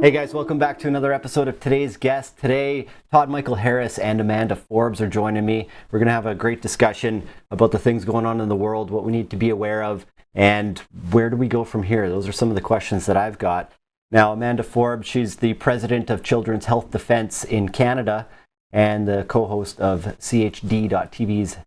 Hey guys, welcome back to another episode of Today's Guest. Today, Todd Michael Harris and Amanda Forbes are joining me. We're going to have a great discussion about the things going on in the world, what we need to be aware of, and where do we go from here? Those are some of the questions that I've got. Now, Amanda Forbes, she's the president of Children's Health Defence in Canada and the co-host of CHD.TV's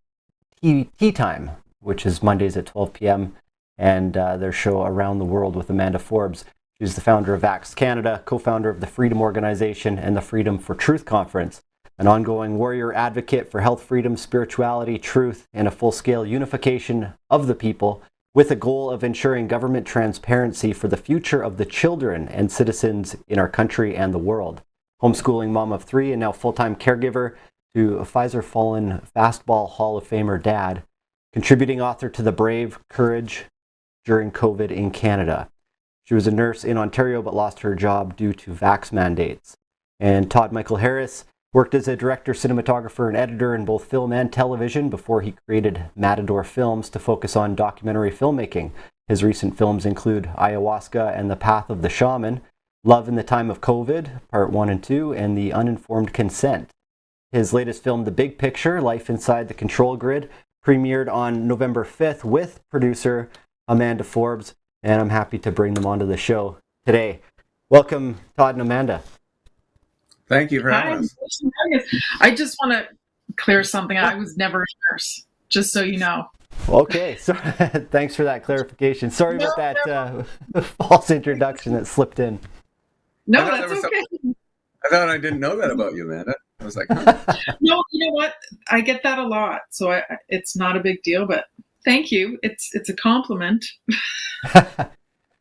Tea Time, which is Mondays at 12 p.m., and their show Around the World with Amanda Forbes. She's the founder of Vax Canada, co-founder of the Freedom Organization and the Freedom for Truth Conference, an ongoing warrior advocate for health freedom, spirituality, truth, and a full-scale unification of the people with a goal of ensuring government transparency for the future of the children and citizens in our country and the world. Homeschooling mom of three and now full-time caregiver to a Pfizer fallen fastball Hall of Famer dad, contributing author to The Brave Courage during COVID in Canada. She was a nurse in Ontario but lost her job due to vax mandates. And Todd Michael Harris worked as a director, cinematographer, and editor in both film and television before he created Matador Films to focus on documentary filmmaking. His recent films include Ayahuasca and The Path of the Shaman, Love in the Time of COVID, Part 1 and 2, and The Uninformed Consent. His latest film, The Big Picture, Life Inside the Control Grid, premiered on November 5th with producer Amanda Forbes, and I'm happy to bring them onto the show today. Welcome, Todd and Amanda. Thank you for having us. I just want to clear something. I was never a nurse, just so you know. Okay, so thanks for that clarification. Sorry about that false introduction that slipped in. No, that's okay. I thought I didn't know that about you, Amanda. I was like, huh. No, you know what? I get that a lot, so it's not a big deal, but thank you. It's a compliment.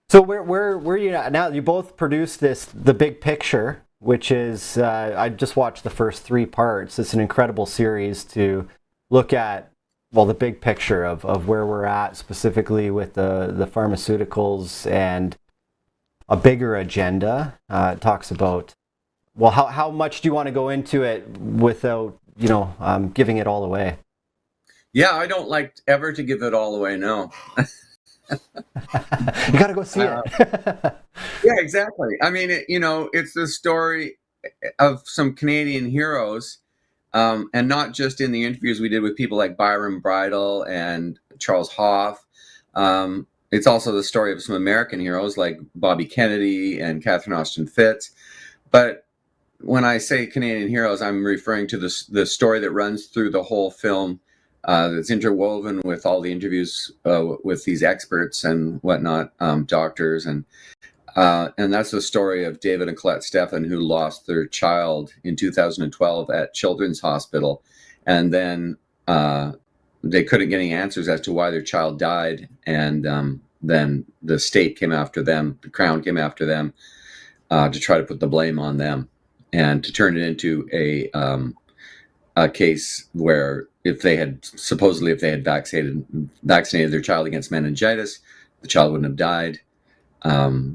So where are you at now? You both produced The Big Picture, which is, I just watched the first 3 parts. It's an incredible series to look at, well, the big picture of where we're at, specifically with the pharmaceuticals and a bigger agenda. It talks about, well, how much do you want to go into it without, giving it all away? Yeah, I don't like ever to give it all away, no. You got to go see it. Yeah, exactly. I mean, it's the story of some Canadian heroes, and not just in the interviews we did with people like Byron Bridle and Charles Hoff. It's also the story of some American heroes like Bobby Kennedy and Catherine Austin Fitts. But when I say Canadian heroes, I'm referring to the story that runs through the whole film. That's interwoven with all the interviews with these experts and whatnot, doctors, and that's the story of David and Collet Stephan, who lost their child in 2012 at Children's Hospital, and then they couldn't get any answers as to why their child died, and then the state came after them, the Crown came after them to try to put the blame on them and to turn it into a case where if they had vaccinated their child against meningitis, the child wouldn't have died.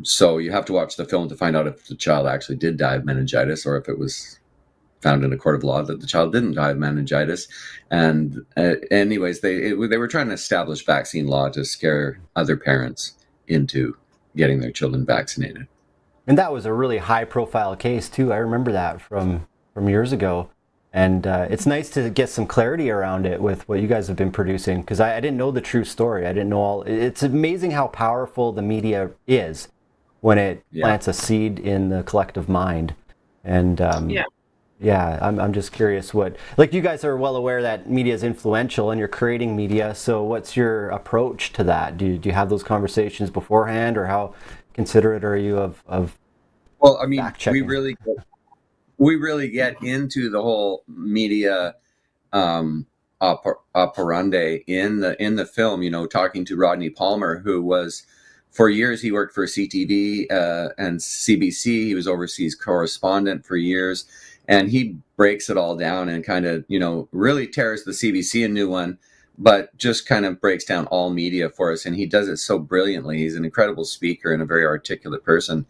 So you have to watch the film to find out if the child actually did die of meningitis, or if it was found in a court of law that the child didn't die of meningitis. And anyways, they were trying to establish vaccine law to scare other parents into getting their children vaccinated. And that was a really high-profile case too. I remember that from years ago. And it's nice to get some clarity around it with what you guys have been producing, because I didn't know the true story. I didn't know all. It's amazing how powerful the media is when it plants a seed in the collective mind. And I'm just curious what, like, you guys are well aware that media is influential and you're creating media. So what's your approach to that? Do you have those conversations beforehand, or how considerate are you of Well, I mean, fact-checking? we really get into the whole media operandi in the film, talking to Rodney Palmer, who was, for years, he worked for CTV and CBC. He was overseas correspondent for years, and he breaks it all down and kind of, really tears the CBC a new one, but just kind of breaks down all media for us. And he does it so brilliantly. He's an incredible speaker and a very articulate person.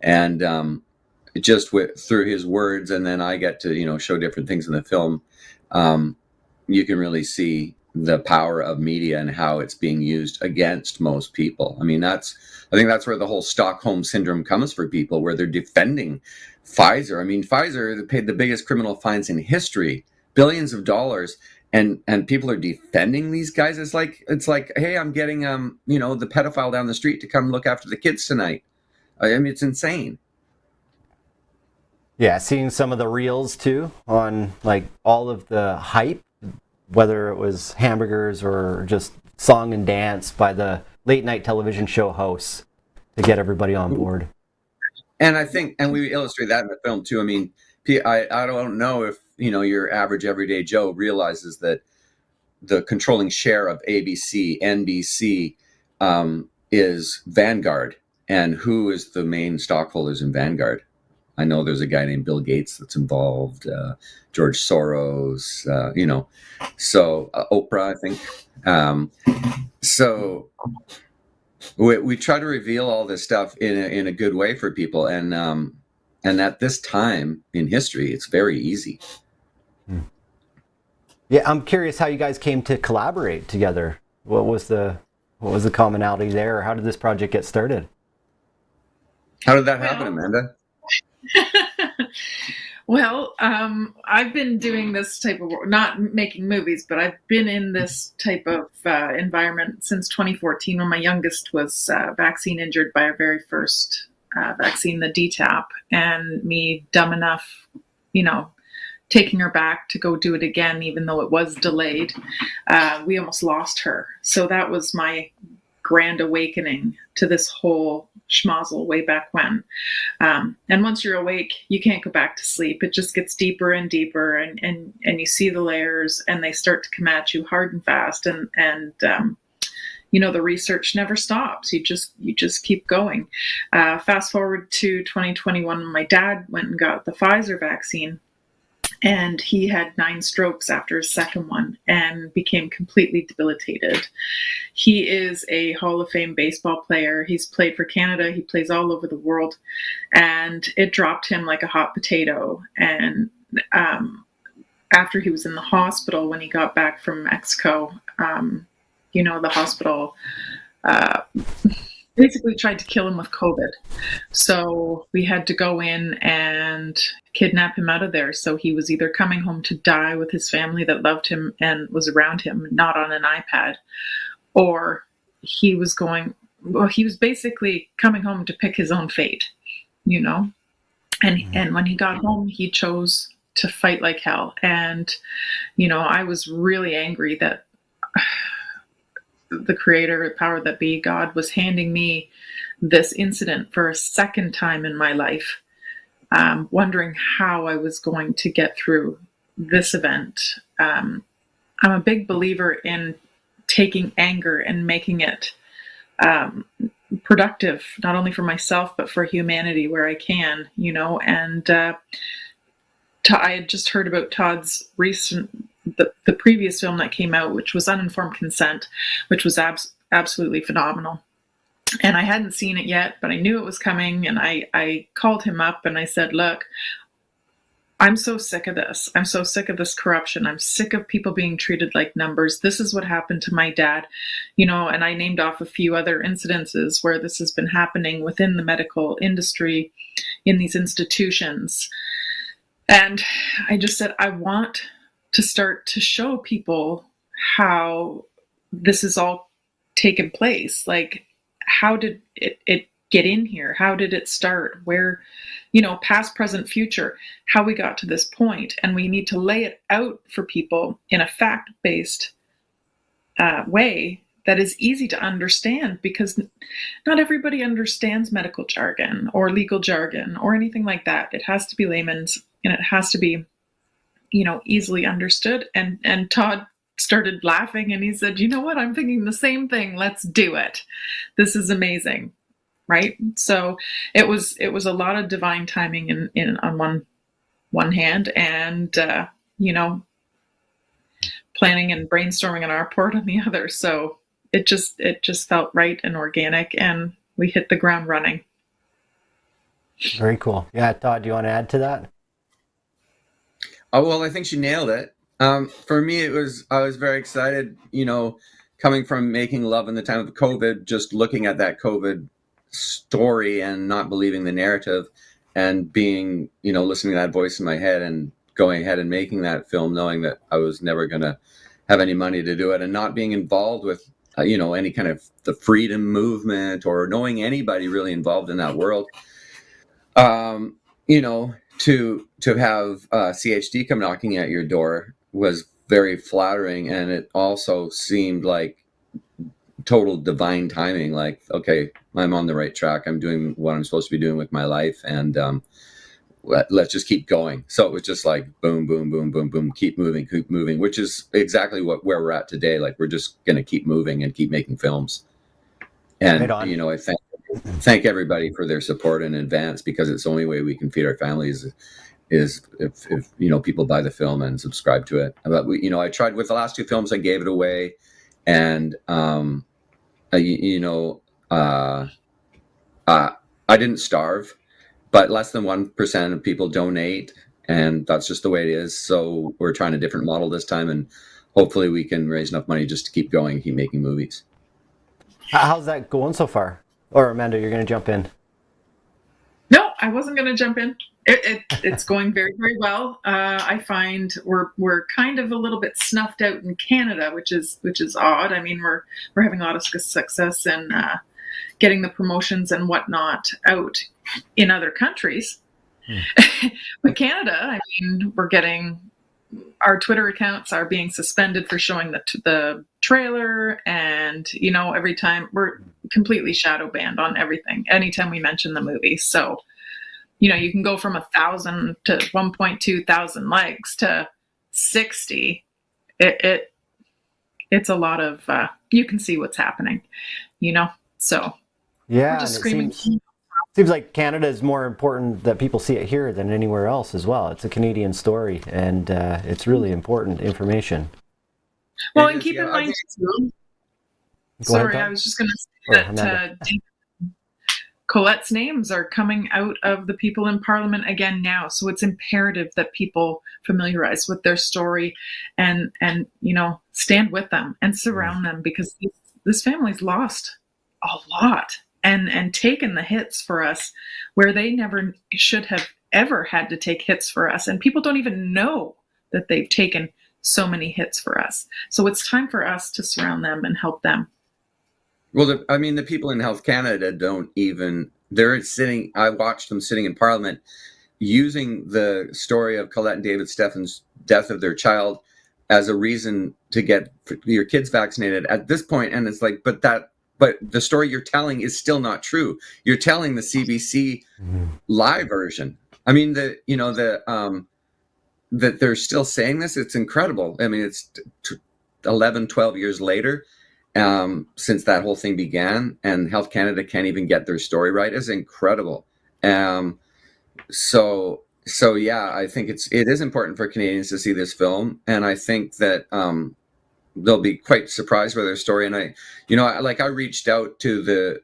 And just through his words, and then I get to show different things in the film. You can really see the power of media and how it's being used against most people. I mean, I think that's where the whole Stockholm syndrome comes for people, where they're defending Pfizer. I mean, Pfizer paid the biggest criminal fines in history, billions of dollars, and people are defending these guys. It's like, hey, I'm getting the pedophile down the street to come look after the kids tonight. I mean, it's insane. Yeah, seeing some of the reels too on like all of the hype, whether it was hamburgers or just song and dance by the late night television show hosts to get everybody on board. And I think, and we illustrate that in the film too. I mean, I don't know if, your average everyday Joe realizes that the controlling share of ABC, NBC is Vanguard. And who is the main stockholders in Vanguard? I know there's a guy named Bill Gates that's involved, George Soros, so Oprah, I think. So we try to reveal all this stuff in a good way for people, and at this time in history, it's very easy. Yeah, I'm curious how you guys came to collaborate together. What was the commonality there, or how did this project get started? How did that happen, Amanda? Well, I've been doing this type of work, not making movies, but I've been in this type of environment since 2014, when my youngest was vaccine injured by our very first vaccine, the DTaP, and me dumb enough, taking her back to go do it again, even though it was delayed. We almost lost her. So that was my grand awakening to this whole schmozzle way back when. And once you're awake, you can't go back to sleep. It just gets deeper and deeper, and you see the layers, and they start to come at you hard and fast. And the research never stops. You just keep going. Fast forward to 2021, my dad went and got the Pfizer vaccine, and he had 9 strokes after his second one and became completely debilitated. He is a Hall of Fame baseball player. He's played for Canada. He plays all over the world. And it dropped him like a hot potato. And after he was in the hospital, when he got back from Mexico, the hospital basically tried to kill him with COVID. So we had to go in and kidnap him out of there. So he was either coming home to die with his family that loved him and was around him, not on an iPad, or he was basically coming home to pick his own fate, And when he got home, he chose to fight like hell. And, I was really angry that the creator, the power that be, God, was handing me this incident for a second time in my life, wondering how I was going to get through this event. I'm a big believer in taking anger and making it productive, not only for myself, but for humanity where I can, and I had just heard about Todd's the previous film that came out, which was Uninformed Consent, which was absolutely phenomenal. And I hadn't seen it yet, but I knew it was coming. And I called him up and I said, look, I'm so sick of this. I'm so sick of this corruption. I'm sick of people being treated like numbers. This is what happened to my dad, and I named off a few other incidences where this has been happening within the medical industry, in these institutions. And I just said, I want to start to show people how this has all taken place. Like, how did it get in here? How did it start? Where, past, present, future, how we got to this point. And we need to lay it out for people in a fact-based way that is easy to understand, because not everybody understands medical jargon or legal jargon or anything like that. It has to be layman's, and it has to be easily understood. And Todd started laughing and he said, you know what? I'm thinking the same thing. Let's do it. This is amazing. Right. So it was a lot of divine timing in on one hand, and, planning and brainstorming on our part on the other. So it just felt right and organic, and we hit the ground running. Very cool. Yeah. Todd, do you want to add to that? Oh, well, I think she nailed it. For me, I was very excited, coming from making Love in the time of COVID, just looking at that COVID story and not believing the narrative, and being, listening to that voice in my head and going ahead and making that film, knowing that I was never going to have any money to do it, and not being involved with, any kind of the freedom movement or knowing anybody really involved in that world. To have CHD come knocking at your door was very flattering, and it also seemed like total divine timing. Like, okay, I'm on the right track. I'm doing what I'm supposed to be doing with my life, and let's just keep going. So it was just like boom, boom, boom, boom, boom, keep moving, which is exactly where we're at today. Like, we're just going to keep moving and keep making films. And I thank everybody for their support in advance, because it's the only way we can feed our families is if people buy the film and subscribe to it. But I tried with the last two films, I gave it away, and I didn't starve, but less than 1% of people donate, and that's just the way it is. So we're trying a different model this time, and hopefully we can raise enough money just to keep going and keep making movies. How's that going so far? Or Amanda, you're going to jump in? No, I wasn't going to jump in. It's going very, very well. I find we're kind of a little bit snuffed out in Canada, which is odd. I mean, we're having a lot of success in getting the promotions and whatnot out in other countries. But Canada, I mean, we're getting, our Twitter accounts are being suspended for showing the trailer, and every time we're completely shadow banned on everything anytime we mention the movie. So you can go from 1,000 to 1.2 thousand likes to 60. It's a lot of you can see what's happening, so yeah, we're just screaming. Seems like Canada is more important that people see it here than anywhere else as well. It's a Canadian story, and it's really important information. Well, and keep in mind, sorry, I was just going to say that David and Collet's names are coming out of the people in Parliament again now, so it's imperative that people familiarize with their story and stand with them and surround them, because this family's lost a lot and taken the hits for us where they never should have ever had to take hits for us, and people don't even know that they've taken so many hits for us. So it's time for us to surround them and help them. Well, the people in Health Canada I watched them sitting in Parliament using the story of Collet and David Stephan's death of their child as a reason to get your kids vaccinated at this point. And it's like, but the story you're telling is still not true. You're telling the CBC live version. I mean, that they're still saying this, it's incredible. I mean, it's 11, 12 years later since that whole thing began, and Health Canada can't even get their story right. It's incredible. So yeah, I think it is important for Canadians to see this film, and I think that they'll be quite surprised by their story. And I reached out to the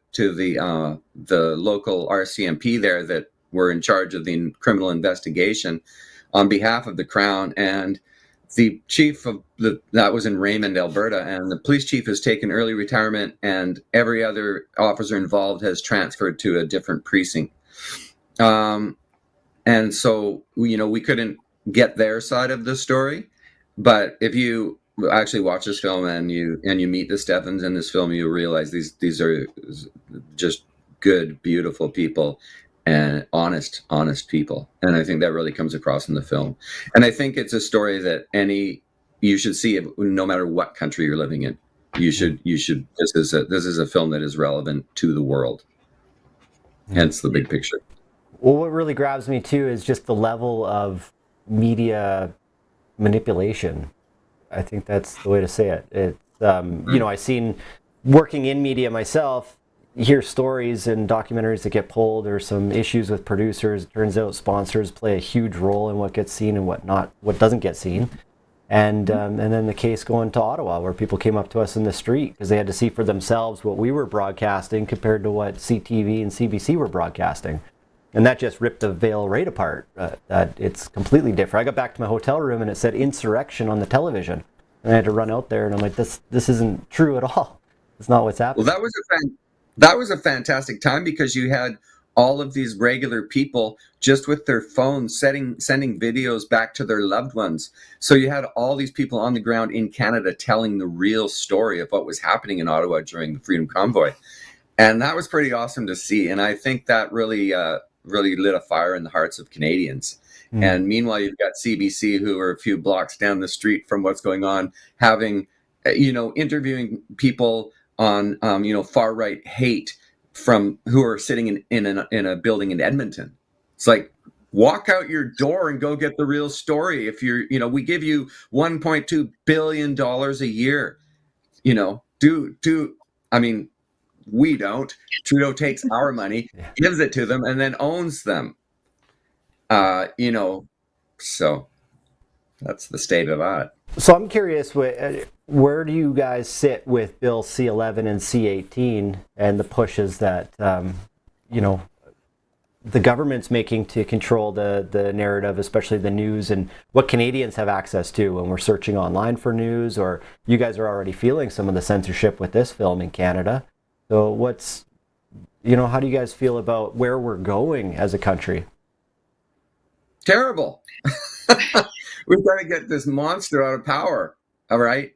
local RCMP there that were in charge of the criminal investigation on behalf of the Crown, and the chief of that was in Raymond, Alberta, and the police chief has taken early retirement, and every other officer involved has transferred to a different precinct. And so, we couldn't get their side of the story, but if you actually watch this film and you meet the Stephans in this film, you realize these are just good, beautiful people, and honest people. And I think that really comes across in the film. And I think it's a story that you should see no matter what country you're living in. You should, this is a film that is relevant to the world. Hence the big picture. Well, what really grabs me too is just the level of media manipulation. I think that's the way to say it. It's, I've seen, working in media myself, you hear stories and documentaries that get pulled, or some issues with producers. It turns out sponsors play a huge role in what gets seen and what doesn't get seen. And then the case going to Ottawa, where people came up to us in the street because they had to see for themselves what we were broadcasting compared to what CTV and CBC were broadcasting. And that just ripped the veil right apart. That it's completely different. I got back to my hotel room and it said insurrection on the television. And I had to run out there and I'm like, this isn't true at all. It's not what's happening. Well, that was a fantastic time because you had all of these regular people just with their phones sending videos back to their loved ones. So you had all these people on the ground in Canada telling the real story of what was happening in Ottawa during the Freedom Convoy. And that was pretty awesome to see. And I think that really lit a fire in the hearts of Canadians. And meanwhile, you've got CBC, who are a few blocks down the street from what's going on, having, interviewing people on, far right hate from who are sitting in a building in Edmonton. It's like, walk out your door and go get the real story. If you're, we give you $1.2 billion a year, we don't. Trudeau takes our money, gives it to them, and then owns them. So that's the state of that. So I'm curious, where do you guys sit with Bill C-11 and C-18 and the pushes that, the government's making to control the narrative, especially the news, and what Canadians have access to when we're searching online for news, or you guys are already feeling some of the censorship with this film in Canada. So how do you guys feel about where we're going as a country? Terrible. We've got to get this monster out of power. All right.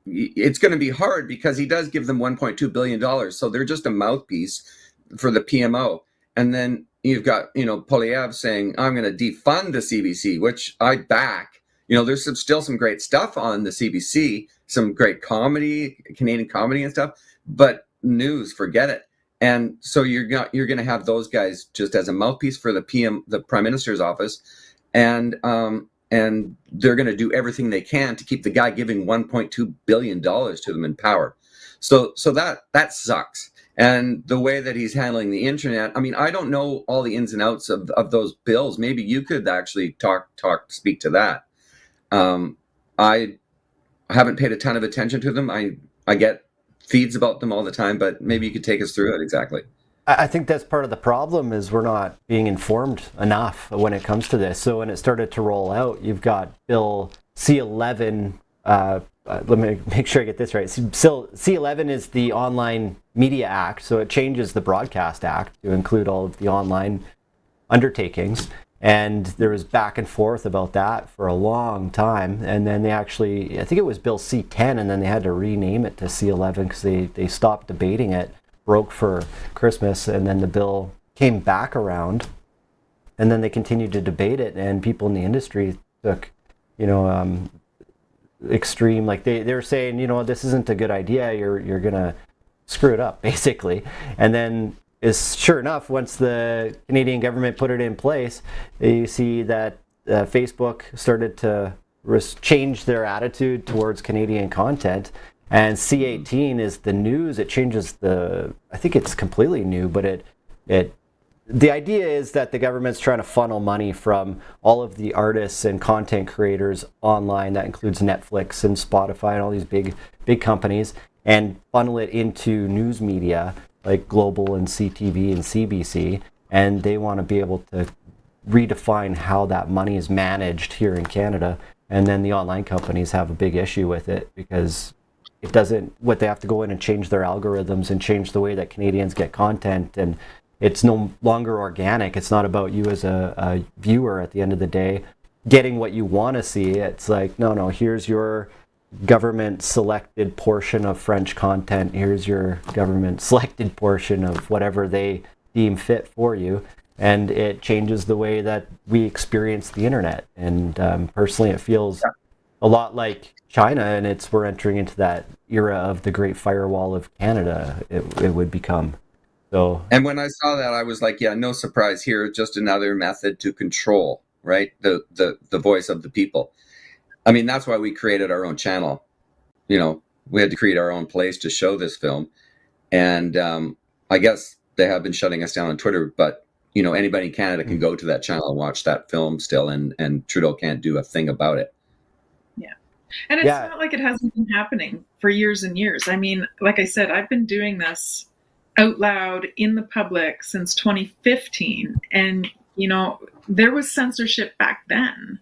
It's going to be hard because he does give them $1.2 billion. So they're just a mouthpiece for the PMO. And then you've got, Polyev saying, I'm going to defund the CBC, which I back. There's still some great stuff on the CBC, some great comedy, Canadian comedy and stuff, but news, forget it. And so you're going to have those guys just as a mouthpiece for the Prime Minister's office, and they're going to do everything they can to keep the guy giving $1.2 billion to them in power. So that sucks. And the way that he's handling the internet, I don't know all the ins and outs of those bills. Maybe you could actually speak to that. I haven't paid a ton of attention to them. I get feeds about them all the time, but maybe you could take us through it exactly. I think that's part of the problem, is we're not being informed enough when it comes to this. So when it started to roll out, you've got Bill C-11. Let me make sure I get this right. C-11 is the Online Media Act, so it changes the Broadcast Act to include all of the online undertakings. And there was back and forth about that for a long time. And then I think it was Bill C-10, and then they had to rename it to C-11 because they stopped debating it, broke for Christmas, and then the bill came back around. And then they continued to debate it, and people in the industry took, extreme, like they were saying, this isn't a good idea, you're going to screw it up, basically. And then sure enough, once the Canadian government put it in place, you see that Facebook started to change their attitude towards Canadian content. And C-18 is the news. It changes I think it's completely new, but the idea is that the government's trying to funnel money from all of the artists and content creators online. That includes Netflix and Spotify and all these big companies, and funnel it into news media like Global and CTV and CBC, and they want to be able to redefine how that money is managed here in Canada. And then the online companies have a big issue with it because they have to go in and change their algorithms and change the way that Canadians get content, and it's no longer organic. It's not about you as a viewer at the end of the day getting what you want to see. It's like, no, here's your government selected portion of French content, here's your government selected portion of whatever they deem fit for you, and it changes the way that we experience the internet. And personally, it feels a lot like China, and we're entering into that era of the Great Firewall of Canada. It would become. So, and when I saw that, I was like, yeah, no surprise here, just another method to control, right, the voice of the people. That's why we created our own channel. We had to create our own place to show this film. And I guess they have been shutting us down on Twitter, but, anybody in Canada can go to that channel and watch that film still, and Trudeau can't do a thing about it. Yeah. And it's not like it hasn't been happening for years and years. Like I said, I've been doing this out loud in the public since 2015. And, there was censorship back then.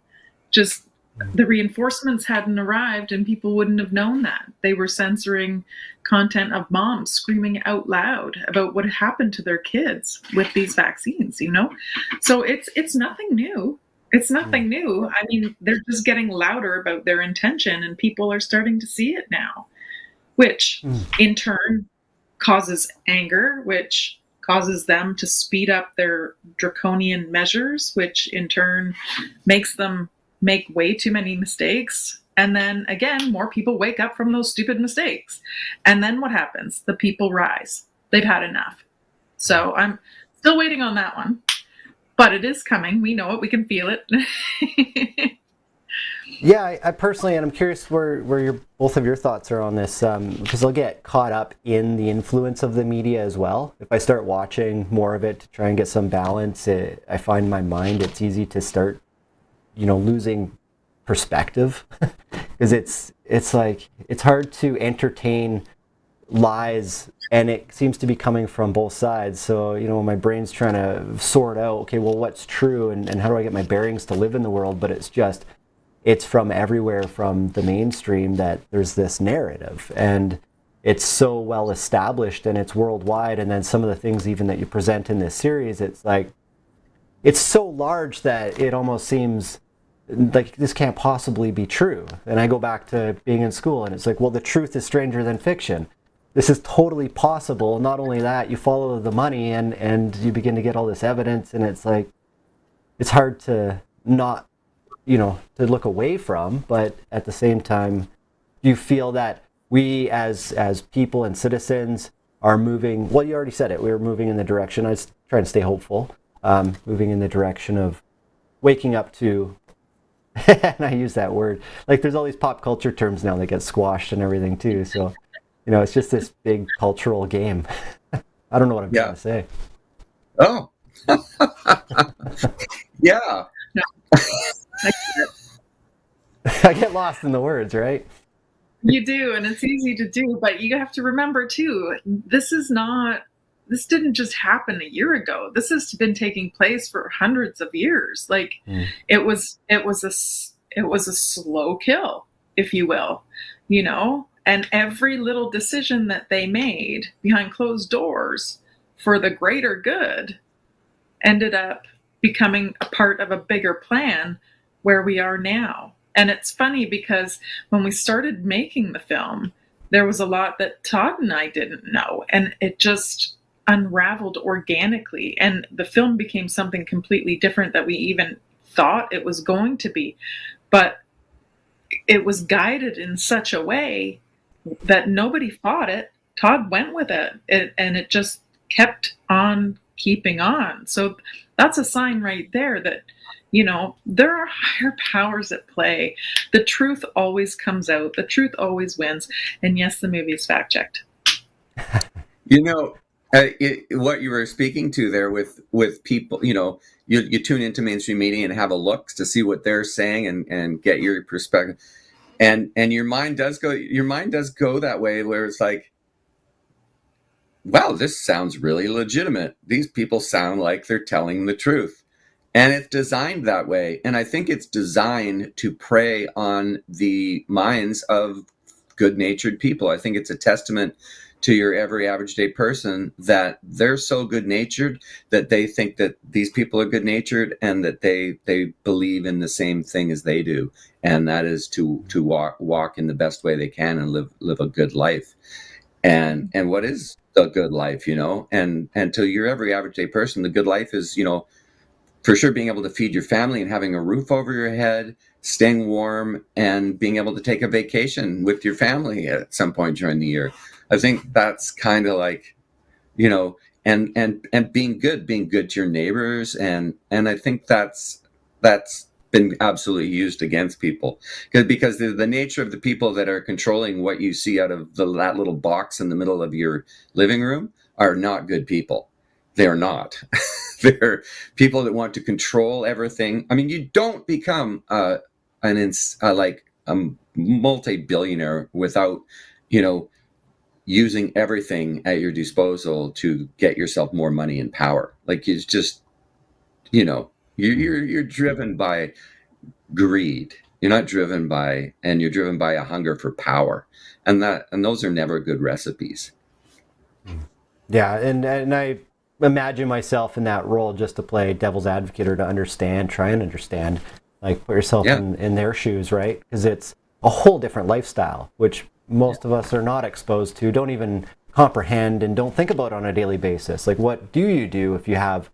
Just the reinforcements hadn't arrived and people wouldn't have known that. They were censoring content of moms screaming out loud about what happened to their kids with these vaccines, So it's nothing new. It's nothing new. I mean, they're just getting louder about their intention and people are starting to see it now, which in turn causes anger, which causes them to speed up their draconian measures, which in turn makes them make way too many mistakes. And then again, more people wake up from those stupid mistakes. And then what happens? The people rise. They've had enough. So I'm still waiting on that one. But it is coming. We know it. We can feel it. Yeah, I personally, and I'm curious where both of your thoughts are on this, because I'll get caught up in the influence of the media as well. If I start watching more of it to try and get some balance, I find my mind, it's easy to start, losing perspective, because it's like, it's hard to entertain lies, and it seems to be coming from both sides. So, my brain's trying to sort out, okay, well, what's true, and how do I get my bearings to live in the world? But it's from everywhere, from the mainstream, that there's this narrative, and it's so well established and it's worldwide. And then some of the things even that you present in this series, it's like, it's so large that it almost seems like this can't possibly be true. And I go back to being in school and it's like, well, the truth is stranger than fiction. This is totally possible. Not only that, you follow the money and you begin to get all this evidence, and it's like, it's hard to not, to look away from. But at the same time, you feel that we as people and citizens are moving, well, you already said it, we were moving in the direction, I was trying to stay hopeful, moving in the direction of waking up to, and I use that word, like there's all these pop culture terms now that get squashed and everything too. So, it's just this big cultural game. I don't know what I'm trying to say. Oh, yeah. I get lost in the words, right? You do, and it's easy to do, but you have to remember too, this didn't just happen a year ago. This has been taking place for hundreds of years. Like it was a slow kill, if you will, and every little decision that they made behind closed doors for the greater good ended up becoming a part of a bigger plan where we are now. And it's funny because when we started making the film, there was a lot that Todd and I didn't know, and it just unraveled organically. And the film became something completely different that we even thought it was going to be. But it was guided in such a way that nobody fought it. Todd went with it, and it just kept on keeping on. So that's a sign right there that, there are higher powers at play. The truth always comes out. The truth always wins. And yes, the movie is fact-checked. What you were speaking to there with people, you tune into mainstream media and have a look to see what they're saying and get your perspective. And your mind does go that way, where it's like, wow, this sounds really legitimate. These people sound like they're telling the truth. And it's designed that way. And I think it's designed to prey on the minds of good-natured people. I think it's a testament to your every average day person that they're so good-natured that they think that these people are good-natured, and that they believe in the same thing as they do. And that is to walk in the best way they can and live a good life. And what is the good life, and to your every average day person, the good life is, for sure, being able to feed your family and having a roof over your head, staying warm, and being able to take a vacation with your family at some point during the year. I think that's kind of like, and being good to your neighbors. And I think that's been absolutely used against people, because the nature of the people that are controlling what you see out of that little box in the middle of your living room are not good people. They're not. They're people that want to control everything. I mean, you don't become a multi-billionaire without, using everything at your disposal to get yourself more money and power. Like, it's just, you're driven by greed. You're not driven by, and you're driven by a hunger for power, and those are never good recipes. Yeah, and I imagine myself in that role, just to play devil's advocate or to try and understand, like, put yourself in their shoes, right? Because it's a whole different lifestyle, which most of us are not exposed to, don't even comprehend, and don't think about on a daily basis. Like, what do you do if you have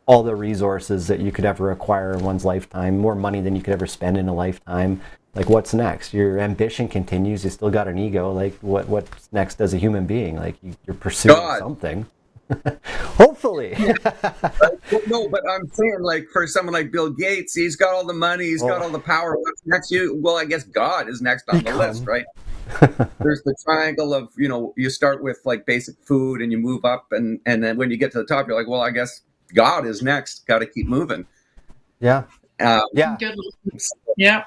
all the resources that you could ever acquire in one's lifetime, more money than you could ever spend in a lifetime? Like, what's next? Your ambition continues. You still got an ego. Like, what's next as a human being? Like, you're pursuing something. Hopefully. No, but I'm saying, like, for someone like Bill Gates, he's got all the money, he's got all the power. What's next? Well, I guess God is next on the list, right? There's the triangle of, you start with like basic food and you move up, and then when you get to the top, you're like, well, I guess God is next. Got to keep moving. Yeah. Yeah. Yeah.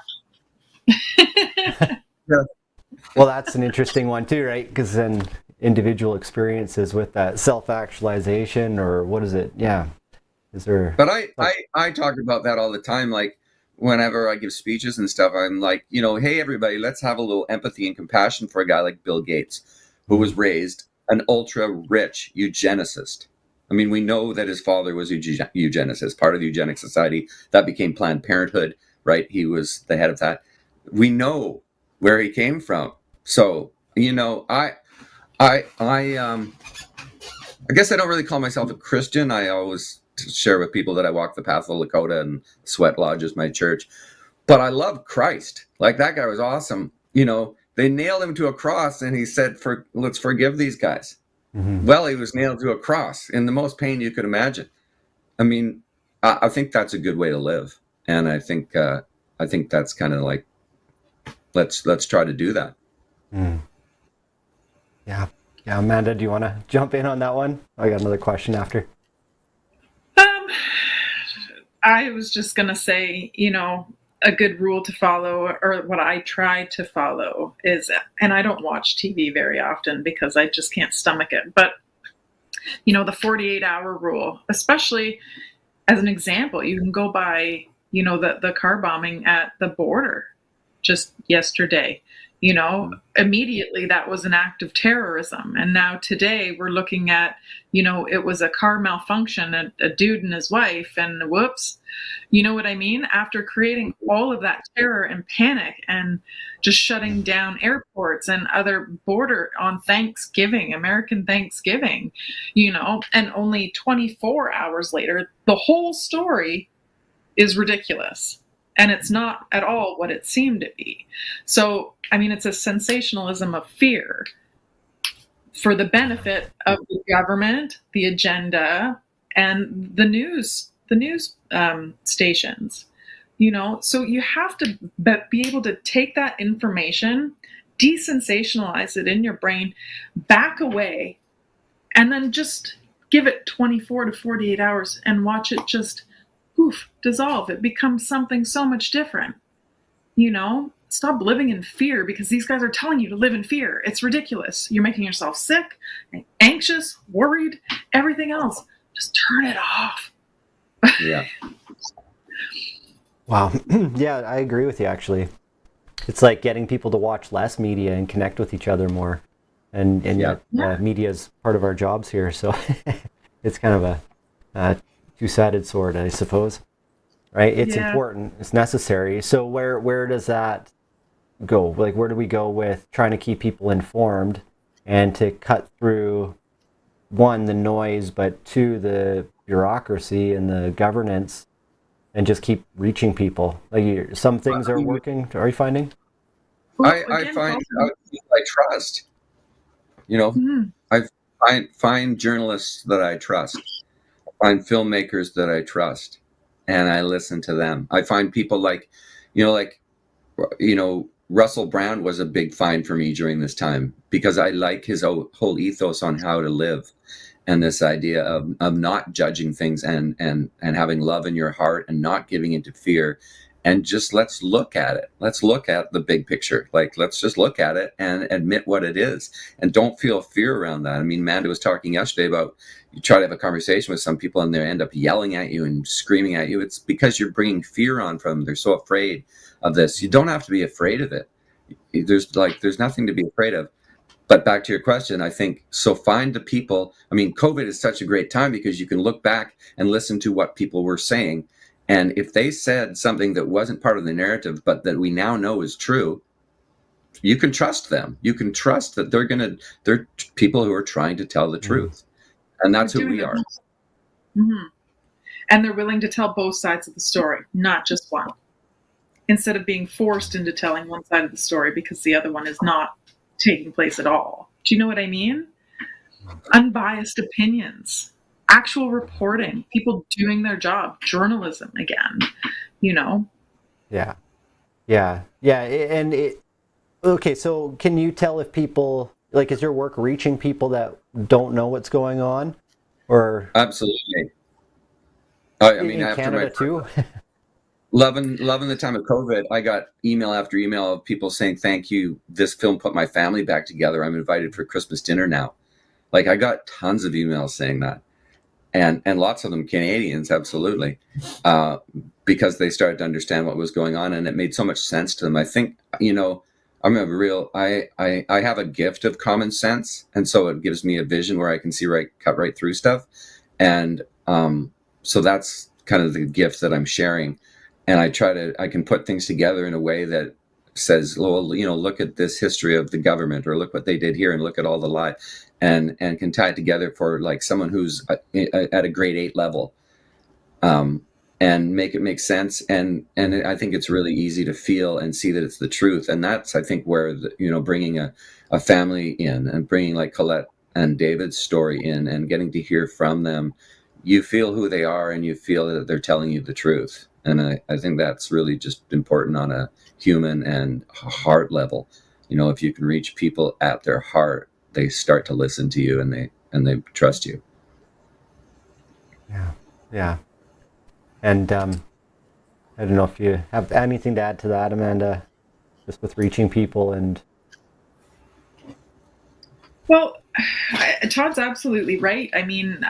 Well, that's an interesting one too, right? Because then individual experiences with that self-actualization, or what is it? Yeah. Is there? But I talk about that all the time. Like, whenever I give speeches and stuff, I'm like, hey, everybody, let's have a little empathy and compassion for a guy like Bill Gates, who was raised an ultra rich eugenicist. I mean, we know that his father was a eugenicist, part of the Eugenic Society. That became Planned Parenthood, right? He was the head of that. We know where he came from. So, I guess I don't really call myself a Christian. I always share with people that I walk the path of Lakota, and Sweat Lodge is my church. But I love Christ. Like, that guy was awesome. They nailed him to a cross, and he said, let's forgive these guys. Mm-hmm. Well, he was nailed to a cross in the most pain you could imagine. I mean, I think that's a good way to live. And I think that's kind of like, let's try to do that. Mm. Yeah. Yeah. Amanda, do you want to jump in on that one? I got another question after. I was just going to say, a good rule to follow, or what I try to follow, is, and I don't watch TV very often because I just can't stomach it, but, the 48-hour rule, especially as an example, you can go by, the car bombing at the border just yesterday. Immediately that was an act of terrorism. And now today we're looking at, it was a car malfunction, a dude and his wife, and whoops, you know what I mean? After creating all of that terror and panic and just shutting down airports and other border on Thanksgiving, American Thanksgiving, and only 24 hours later, the whole story is ridiculous. And it's not at all what it seemed to be. So, it's a sensationalism of fear for the benefit of the government, the agenda, and the news stations. So you have to be able to take that information, desensationalize it in your brain, back away, and then just give it 24 to 48 hours and watch it just dissolve. It becomes something so much different. Stop living in fear, because these guys are telling you to live in fear. It's ridiculous. You're making yourself sick, anxious, worried, everything else. Just turn it off. Yeah. Wow. Yeah, I agree with you, actually. It's like getting people to watch less media and connect with each other more. And yet media is part of our jobs here. So it's kind of a two-sided sword, I suppose. Right? It's important. It's necessary. So where does that go? Like, where do we go with trying to keep people informed and to cut through, one, the noise, but two, the bureaucracy and the governance, and just keep reaching people? Like, some things are working. Are you finding? I find I trust. I find journalists that I trust. I find filmmakers that I trust, and I listen to them. I find people like Russell Brand was a big find for me during this time, because I like his whole ethos on how to live, and this idea of not judging things and having love in your heart and not giving into fear, and just let's look at it. Let's look at the big picture. Like, let's just look at it and admit what it is, and don't feel fear around that. I mean, Amanda was talking yesterday about, you try to have a conversation with some people and they end up yelling at you and screaming at you. It's because you're bringing fear on from them. They're so afraid of this. You don't have to be afraid of it. There's nothing to be afraid of. But back to your question, I think, so find the people. I mean, COVID is such a great time because you can look back and listen to what people were saying. And if they said something that wasn't part of the narrative, but that we now know is true, you can trust them. You can trust that they're people who are trying to tell the truth. And that's who we are. Mm-hmm. And they're willing to tell both sides of the story, not just one, instead of being forced into telling one side of the story because the other one is not taking place at all. Do you know what I mean? Unbiased opinions, actual reporting, people doing their job, journalism again, you know? Yeah. And okay, so can you tell if people, like, is your work reaching people that don't know what's going on? Or absolutely. I mean, in after Canada too? Loving the time of COVID, I got email after email of people saying, thank you, this film put my family back together. I'm invited for Christmas dinner now. Like, I got tons of emails saying that. And lots of them Canadians, absolutely, because they started to understand what was going on, and it made so much sense to them. I think, you know, I have a gift of common sense, and so it gives me a vision where I can see cut right through stuff. And so that's kind of the gift that I'm sharing. And I can put things together in a way that says, well, you know, look at this history of the government, or look what they did here, and look at all the lies, and can tie it together for like someone who's at a grade 8 level, and make it make sense. And I think it's really easy to feel and see that it's the truth. And that's, I think, where bringing a family in, and bringing like Collet and David's story in, and getting to hear from them, you feel who they are, and you feel that they're telling you the truth. And I think that's really just important on a human and heart level. You know, if you can reach people at their heart, they start to listen to you, and they trust you. Yeah. And I don't know if you have anything to add to that, Amanda, just with reaching people and. Well, Todd's absolutely right. I mean,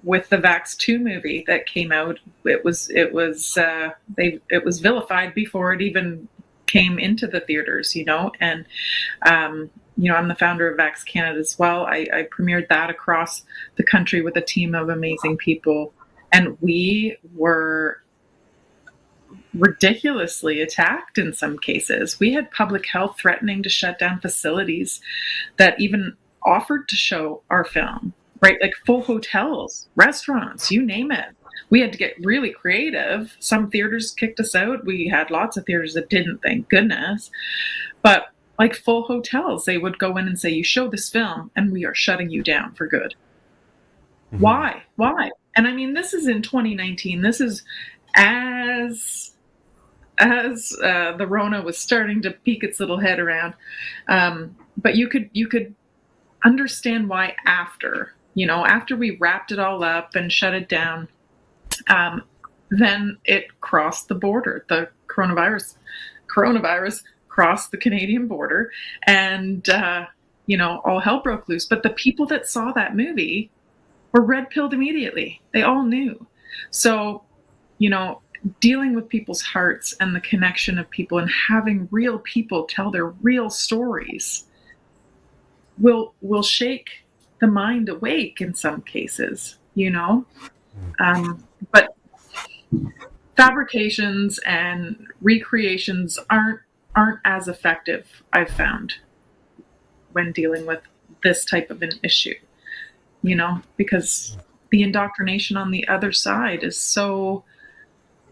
with the Vax 2 movie that came out, it was vilified before it even came into the theaters, you know. And you know, I'm the founder of Vax Canada as well. I premiered that across the country with a team of amazing people, and we were ridiculously attacked in some cases. We had public health threatening to shut down facilities that even offered to show our film. Right, like full hotels, restaurants, you name it. We had to get really creative. Some theaters kicked us out. We had lots of theaters that didn't, thank goodness. But like full hotels, they would go in and say, you show this film and we are shutting you down for good. Mm-hmm. Why? And I mean, this is in 2019. This is as the Rona was starting to peek its little head around. But you could understand why after we wrapped it all up and shut it down, then it crossed the border. The coronavirus crossed the Canadian border, and all hell broke loose. But the people that saw that movie were red-pilled immediately. They all knew. So, dealing with people's hearts and the connection of people and having real people tell their real stories will shake the mind awake in some cases, but fabrications and recreations aren't as effective, I've found, when dealing with this type of an issue, because the indoctrination on the other side is so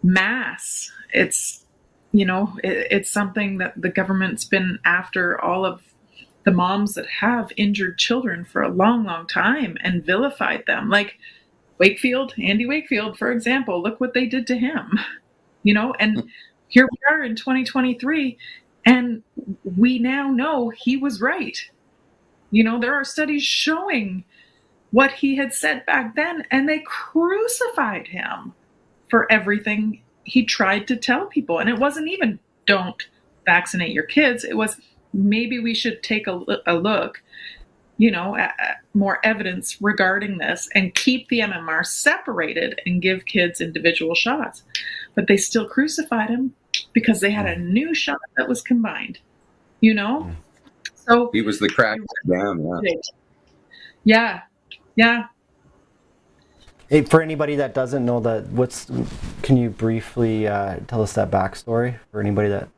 mass. It's something that the government's been after all of the moms that have injured children for a long, long time and vilified them. Like Andy Wakefield, for example, look what they did to him, and here we are in 2023, and we now know he was right. There are studies showing what he had said back then, and they crucified him for everything he tried to tell people, and it wasn't even don't vaccinate your kids. It was maybe we should take a look, at more evidence regarding this and keep the MMR separated and give kids individual shots. But they still crucified him because they had a new shot that was combined, So he was the crack down. Yeah. Hey, for anybody that doesn't know can you briefly tell us that backstory for anybody that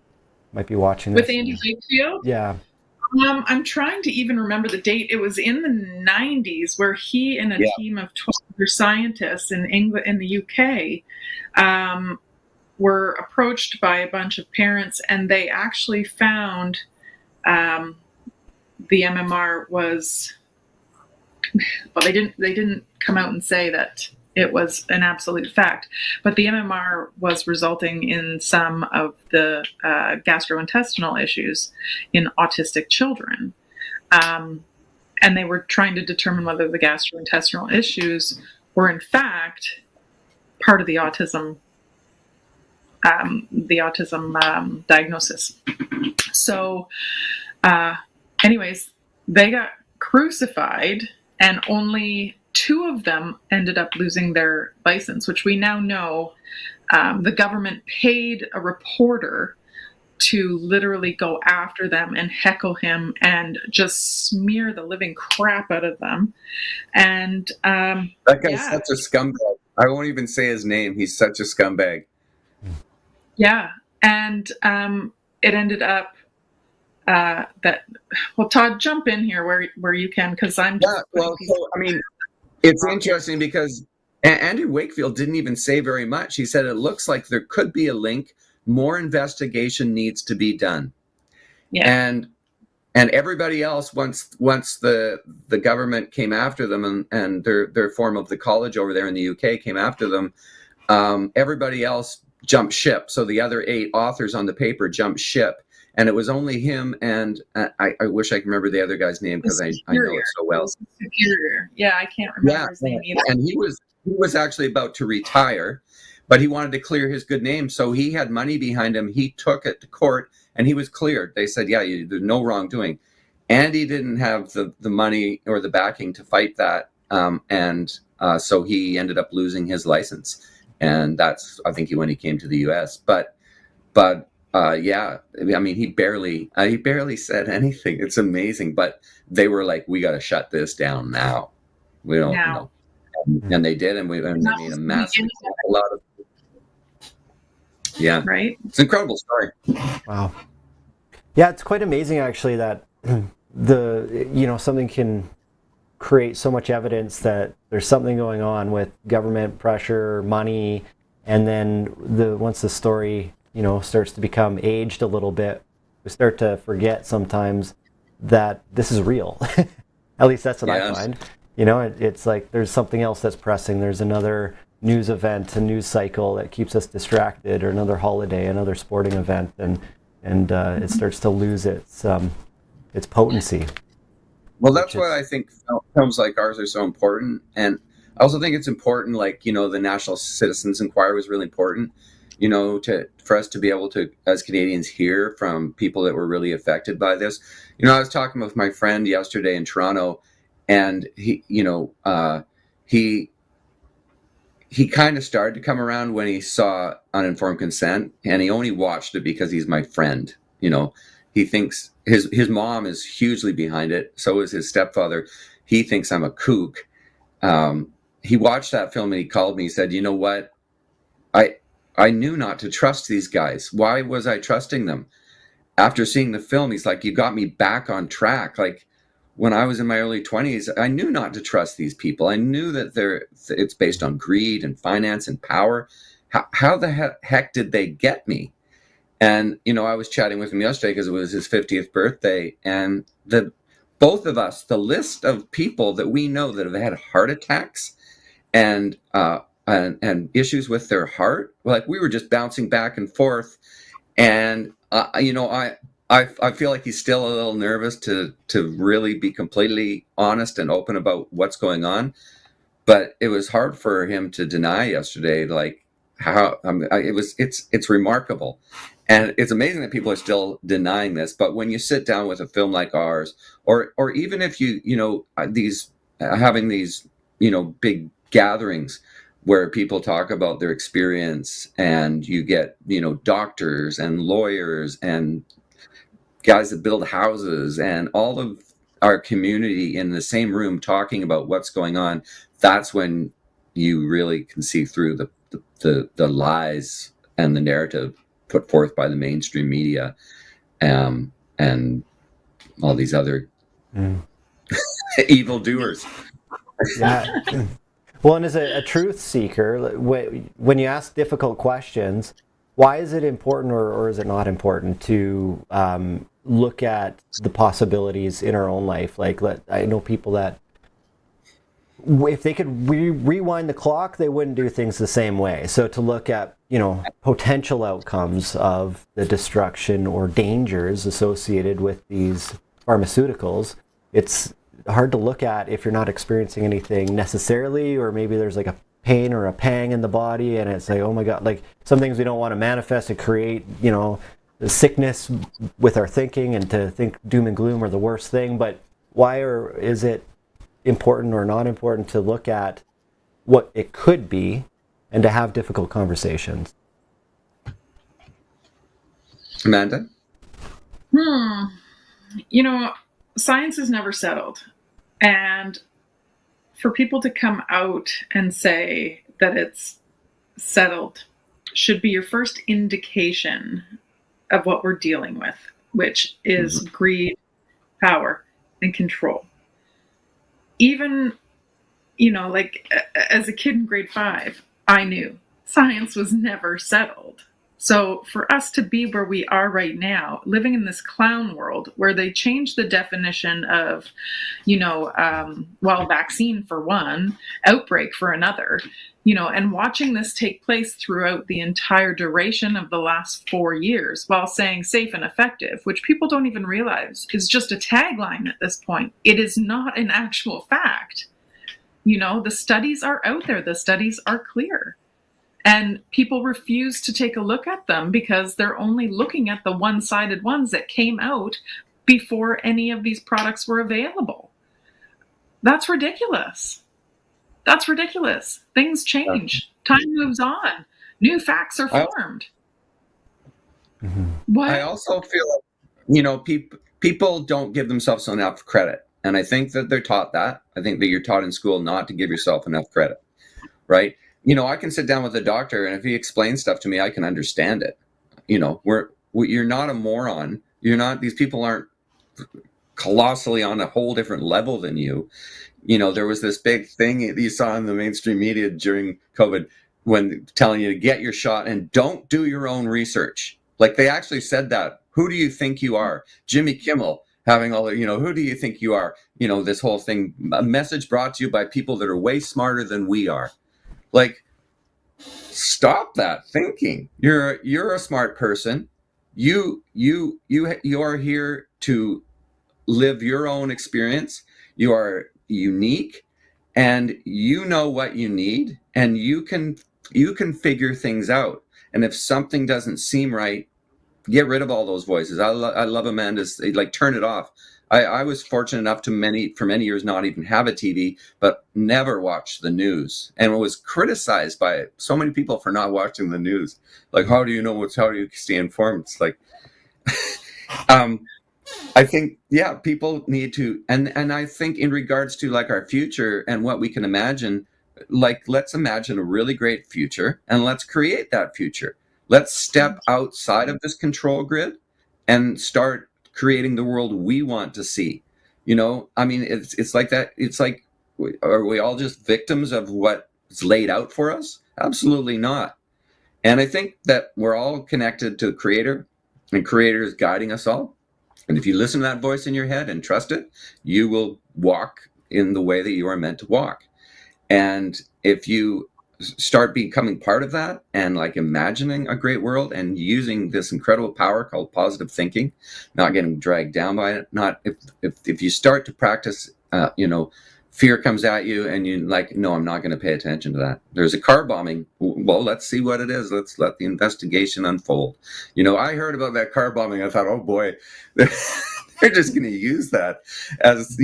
might be watching this? With Andy Wakefield? Yeah. I'm trying to even remember the date. It was in the 90s where he and a team of 12 other scientists in England and the UK were approached by a bunch of parents, and they actually found the MMR was, well, they didn't come out and say that it was an absolute fact, but the MMR was resulting in some of the gastrointestinal issues in autistic children. And they were trying to determine whether the gastrointestinal issues were in fact part of the autism diagnosis. So anyways, they got crucified, and only 2 of them ended up losing their license, which we now know the government paid a reporter to literally go after them and heckle him and just smear the living crap out of them. And that guy's such a scumbag. I won't even say his name. He's such a scumbag. Yeah. And it ended up Todd, jump in here where you can, because I'm just it's interesting because Andrew Wakefield didn't even say very much. He said it looks like there could be a link. More investigation needs to be done. Yeah. And everybody else, once the government came after them and their form of the college over there in the UK came after them, everybody else jumped ship. So the other 8 authors on the paper jumped ship. And it was only him, and I wish I could remember the other guy's name because I know it so well. Superior. Yeah, I can't remember his name either. And he was actually about to retire, but he wanted to clear his good name, so he had money behind him. He took it to court, and he was cleared. They said, there's no wrongdoing. Andy didn't have the money or the backing to fight that, so he ended up losing his license. And that's, I think, when he came to the U.S. But he barely said anything. It's amazing. But they were like, we got to shut this down now. We don't know. And they did, and they made a massive lot of. Yeah, right. It's an incredible story. Wow. Yeah, it's quite amazing actually that something can create so much evidence that there's something going on with government pressure, money, and then once the story starts to become aged a little bit, we start to forget sometimes that this is real. At least that's what I find. It's like there's something else that's pressing. There's another news event, a news cycle that keeps us distracted, or another holiday, another sporting event, and it starts to lose its potency. Well, that's why I think films like ours are so important. And I also think it's important, the National Citizens Inquiry was really important, for us to be able to, as Canadians, hear from people that were really affected by this. I was talking with my friend yesterday in Toronto, and he kind of started to come around when he saw Uninformed Consent, and he only watched it because he's my friend. He thinks his mom is hugely behind it. So is his stepfather. He thinks I'm a kook. He watched that film and he called me. He said, "You know what? I knew not to trust these guys. Why was I trusting them?" After seeing the film, he's like, "You got me back on track. Like when I was in my early 20s, I knew not to trust these people. I knew that it's based on greed and finance and power. How the heck did they get me?" And, I was chatting with him yesterday because it was his 50th birthday. And both of us, the list of people that we know that have had heart attacks and issues with their heart, like we were just bouncing back and forth. And, I feel like he's still a little nervous to really be completely honest and open about what's going on. But it was hard for him to deny yesterday, like, how it's remarkable. And it's amazing that people are still denying this. But when you sit down with a film like ours, or even if these having these big gatherings where people talk about their experience, and you get doctors and lawyers and guys that build houses and all of our community in the same room talking about what's going on, that's when you really can see through the lies and the narrative put forth by the mainstream media, and all these other evil doers. Yeah. Well, and as a truth seeker, when you ask difficult questions, why is it important, or is it not important to look at the possibilities in our own life? Like, I know people that if they could rewind the clock, they wouldn't do things the same way. So to look at potential outcomes of the destruction or dangers associated with these pharmaceuticals, it's hard to look at if you're not experiencing anything necessarily, or maybe there's like a pain or a pang in the body, and it's like, oh my God, like some things we don't want to manifest and create, the sickness with our thinking, and to think doom and gloom are the worst thing. But why is it important or not important to look at what it could be and to have difficult conversations? Amanda? Science is never settled. And for people to come out and say that it's settled should be your first indication of what we're dealing with, which is greed, power, and control. Even, like as a kid in grade 5, I knew science was never settled. So for us to be where we are right now, living in this clown world where they changed the definition of, vaccine for one, outbreak for another, and watching this take place throughout the entire duration of the last 4 years while saying safe and effective, which people don't even realize is just a tagline at this point. It is not an actual fact. The studies are out there. The studies are clear. And people refuse to take a look at them because they're only looking at the one-sided ones that came out before any of these products were available. That's ridiculous. Things change. Time moves on. New facts are formed. I also feel like, people don't give themselves enough credit. And I think that they're taught that. I think that you're taught in school not to give yourself enough credit, right? I can sit down with a doctor, and if he explains stuff to me, I can understand it. You're not a moron. These people aren't colossally on a whole different level than you. There was this big thing you saw in the mainstream media during COVID when telling you to get your shot and don't do your own research. Like, they actually said that. Who do you think you are? Jimmy Kimmel having all the, who do you think you are? This whole thing, a message brought to you by people that are way smarter than we are. Like, stop that thinking. You're a smart person. You are here to live your own experience. You are unique, and you know what you need, and you can figure things out. And if something doesn't seem right, get rid of all those voices. I love Amanda's, like, turn it off. I was fortunate enough to for many years not even have a TV, but never watch the news, and was criticized by so many people for not watching the news. Like, how do you stay informed? It's like, I think, people need to, and I think in regards to like our future and what we can imagine, like, let's imagine a really great future and let's create that future. Let's step outside of this control grid and start creating the world we want to see. It's like that. It's like, are we all just victims of what's laid out for us? Absolutely not. And I think that we're all connected to the Creator, and Creator is guiding us all. And if you listen to that voice in your head and trust it, you will walk in the way that you are meant to walk. And if you start becoming part of that and like imagining a great world and using this incredible power called positive thinking, not getting dragged down by it, if you start to practice fear comes at you and you like, no, I'm not going to pay attention to that. There's a car bombing. Well, let's see what it is. Let's let the investigation unfold. I heard about that car bombing. I thought, oh boy, they're just going to use that as,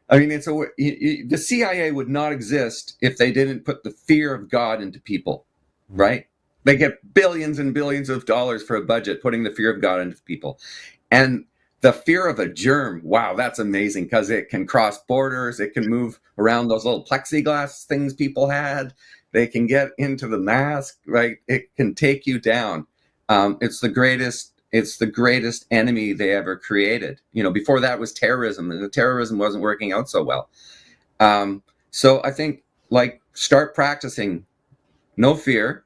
I mean, the CIA would not exist if they didn't put the fear of God into people, right? They get billions and billions of dollars for a budget, putting the fear of God into people. And the fear of a germ, wow, that's amazing, because it can cross borders. It can move around those little plexiglass things people had. They can get into the mask, right? It can take you down. It's the greatest enemy they ever created. Before that was terrorism, and the terrorism wasn't working out so well. So I think, start practicing no fear.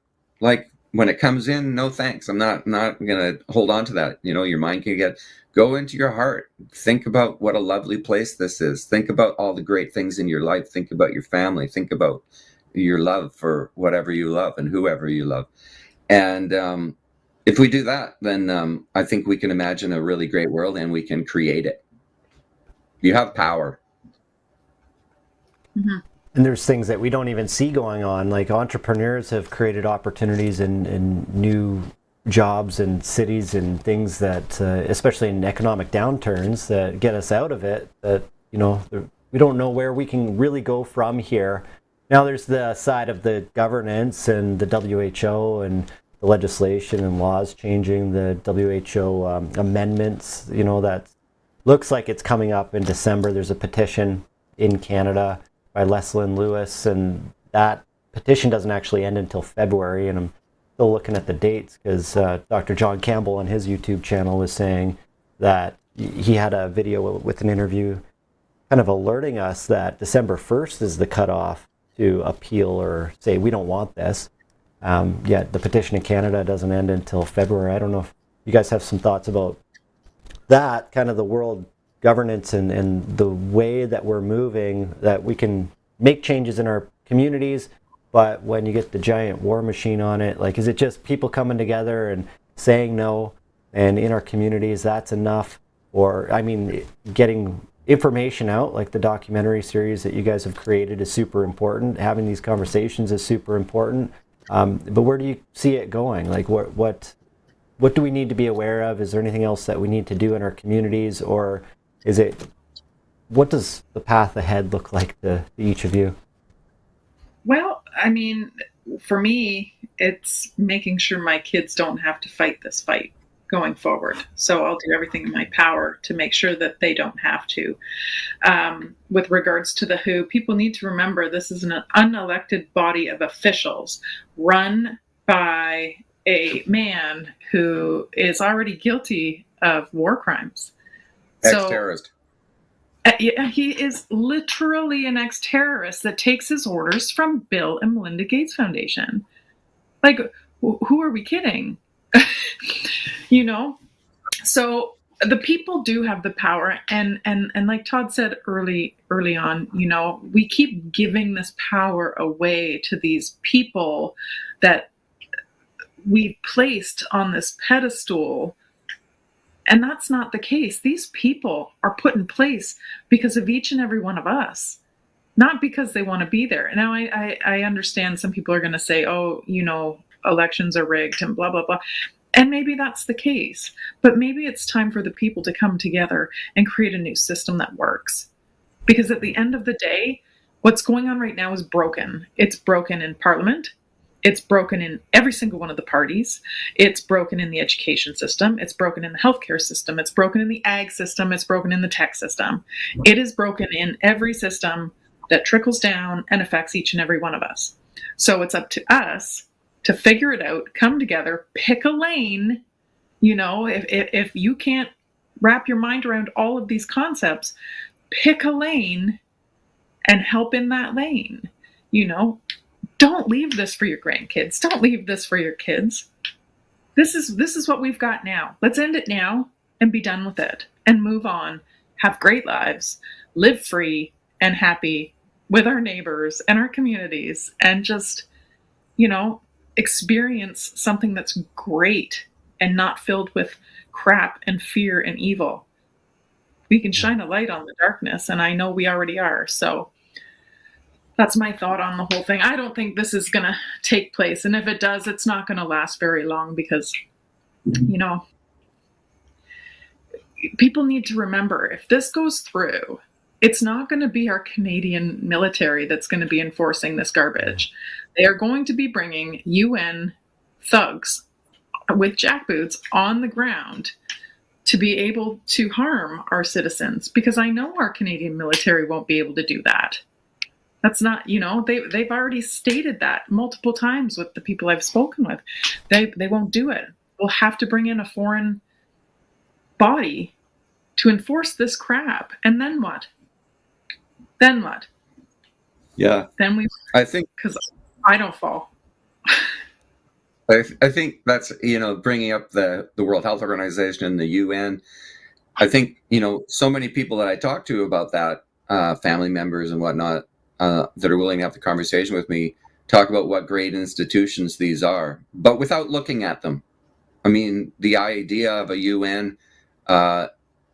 When it comes in, no thanks. I'm not going to hold on to that. Your mind can go into your heart. Think about what a lovely place this is. Think about all the great things in your life. Think about your family. Think about your love for whatever you love and whoever you love. And if we do that, then I think we can imagine a really great world, and we can create it. You have power. Mm-hmm. And there's things that we don't even see going on. Like, entrepreneurs have created opportunities in new jobs and cities and things that, especially in economic downturns, that get us out of it. That, we don't know where we can really go from here. Now, there's the side of the governance and the WHO and the legislation and laws changing, the WHO amendments. That looks like it's coming up in December. There's a petition in Canada by Leslyn Lewis, and that petition doesn't actually end until February, and I'm still looking at the dates because Dr. John Campbell on his YouTube channel was saying that he had a video with an interview kind of alerting us that December 1st is the cutoff to appeal or say we don't want this. Yet the petition in Canada doesn't end until February. I don't know if you guys have some thoughts about that, kind of the world governance and the way that we're moving, that we can make changes in our communities, but when you get the giant war machine on it, is it just people coming together and saying no, and in our communities that's enough? Or, getting information out, like the documentary series that you guys have created, is super important. Having these conversations is super important. But where do you see it going? What do we need to be aware of? Is there anything else that we need to do in our communities, or what does the path ahead look like to each of you? Well, for me, it's making sure my kids don't have to fight this fight going forward. So I'll do everything in my power to make sure that they don't have to. With regards to the WHO, people need to remember this is an unelected body of officials run by a man who is already guilty of war crimes. Ex-terrorist. He is literally an ex-terrorist that takes his orders from Bill and Melinda Gates Foundation. Who are we kidding? So the people do have the power, and like Todd said early on, we keep giving this power away to these people that we've placed on this pedestal. And that's not the case. These people are put in place because of each and every one of us, not because they want to be there. Now, I understand some people are going to say, oh, elections are rigged and blah, blah, blah. And maybe that's the case. But maybe it's time for the people to come together and create a new system that works. Because at the end of the day, what's going on right now is broken. It's broken in Parliament. It's broken in every single one of the parties. It's broken in the education system. It's broken in the healthcare system. It's broken in the ag system. It's broken in the tech system. It is broken in every system that trickles down and affects each and every one of us. So it's up to us to figure it out, come together, pick a lane. If you can't wrap your mind around all of these concepts, pick a lane and help in that lane. Don't leave this for your grandkids. Don't leave this for your kids. This is what we've got now. Let's end it now and be done with it and move on. Have great lives, live free and happy with our neighbors and our communities, and just, experience something that's great and not filled with crap and fear and evil. We can shine a light on the darkness, and I know we already are. So that's my thought on the whole thing. I don't think this is going to take place. And if it does, it's not going to last very long because, you know, people need to remember if this goes through, it's not going to be our Canadian military that's going to be enforcing this garbage. They are going to be bringing UN thugs with jackboots on the ground to be able to harm our citizens, because I know our Canadian military won't be able to do that. That's not, you know, they've already stated that multiple times with the people I've spoken with. They won't do it. We'll have to bring in a foreign body to enforce this crap. And then what? Then what? Yeah. Then I think, because I don't fall. I think that's, you know, bringing up the World Health Organization and the UN. I think, you know, so many people that I talk to about that, family members and whatnot, that are willing to have the conversation with me, talk about what great institutions these are, but without looking at them. I mean, the idea of a UN,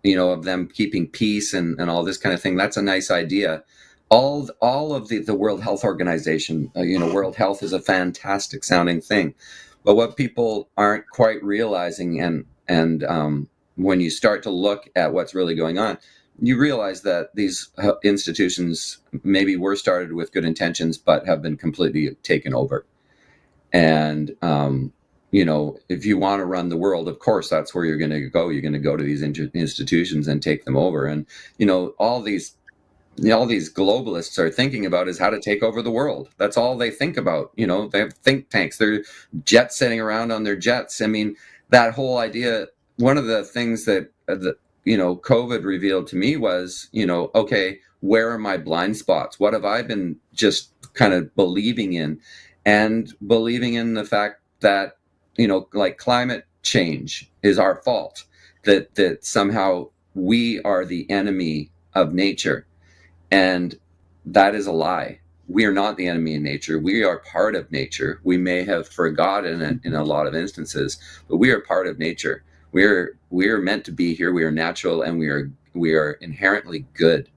you know, of them keeping peace and all this kind of thing, that's a nice idea. All of the World Health Organization, you know, World Health is a fantastic sounding thing. But what people aren't quite realizing, and when you start to look at what's really going on, you realize that these institutions maybe were started with good intentions, but have been completely taken over. And, you know, if you want to run the world, of course, that's where you're going to go. You're going to go to these institutions and take them over. And, you know, all these globalists are thinking about is how to take over the world. That's all they think about. You know, they have think tanks, they're jets sitting around on their jets. I mean, that whole idea, one of the things that, you know, COVID revealed to me was, you know, okay, where are my blind spots? What have I been just kind of believing in? And believing in the fact that, you know, like climate change is our fault, that somehow we are the enemy of nature. And that is a lie. We are not the enemy of nature. We are part of nature. We may have forgotten it in a lot of instances, but we are part of nature. We are meant to be here. We are natural, and we are inherently good.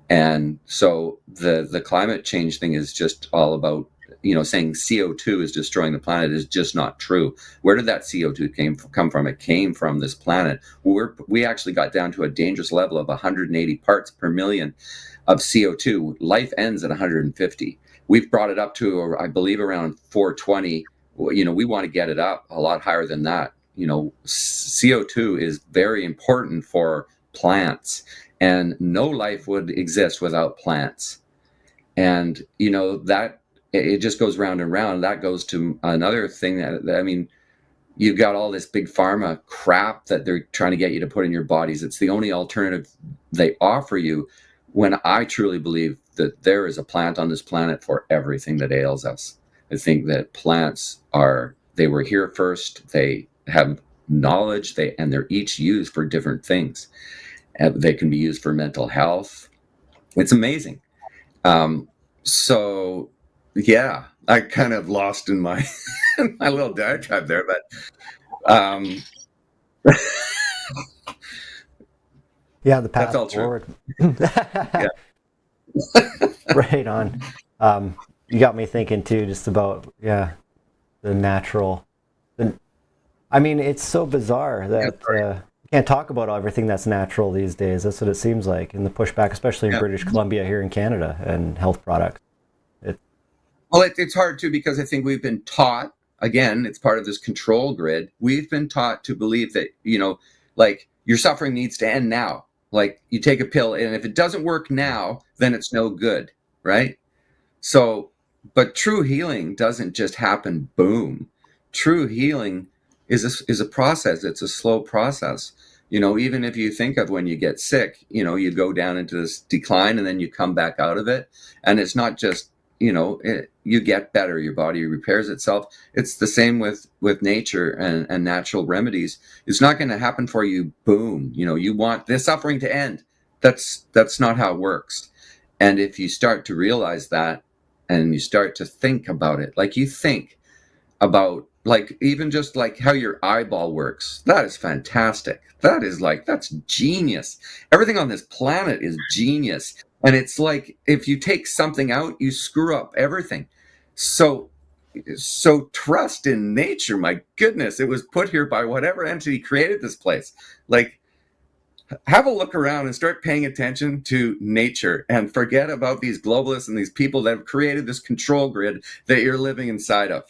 And so the climate change thing is just all about, you know, saying CO2 is destroying the planet is just not true. Where did that CO2 come from? It came from this planet. We actually got down to a dangerous level of 180 parts per million of CO2. Life ends at 150. We've brought it up to, I believe, around 420. You know, we want to get it up a lot higher than that. You know, CO2 is very important for plants, and no life would exist without plants. And, you know, that it just goes round and round. That goes to another thing that I mean, you've got all this big pharma crap that they're trying to get you to put in your bodies. It's the only alternative they offer you, when I truly believe that there is a plant on this planet for everything that ails us. I think that plants they were here first. They have knowledge, and they're each used for different things. They can be used for mental health. It's amazing. So yeah, I kind of lost in my my little diatribe there, but yeah, the path that's all forward. Yeah. Right on. You got me thinking too, just about the natural. I mean, it's so bizarre that you can't talk about everything that's natural these days. That's what it seems like, in the pushback, especially in British Columbia here in Canada, and health products. Well, it's hard too, because I think we've been taught, again, it's part of this control grid. We've been taught to believe that, you know, like, your suffering needs to end now. Like, you take a pill, and if it doesn't work now, then it's no good, right? So, but true healing doesn't just happen, boom. True healing is a process. It's a slow process. You know, even if you think of when you get sick, you know, you go down into this decline and then you come back out of it. And it's not just, you know, you get better, your body repairs itself. It's the same with nature and natural remedies. It's not going to happen for you, boom. You know, you want this suffering to end. That's not how it works. And if you start to realize that, and you start to think about it, like you think about, like, even just like how your eyeball works, that is fantastic. That's genius. Everything on this planet is genius. And it's like, if you take something out, you screw up everything. So trust in nature. My goodness, it was put here by whatever entity created this place. Like, have a look around and start paying attention to nature and forget about these globalists and these people that have created this control grid that you're living inside of.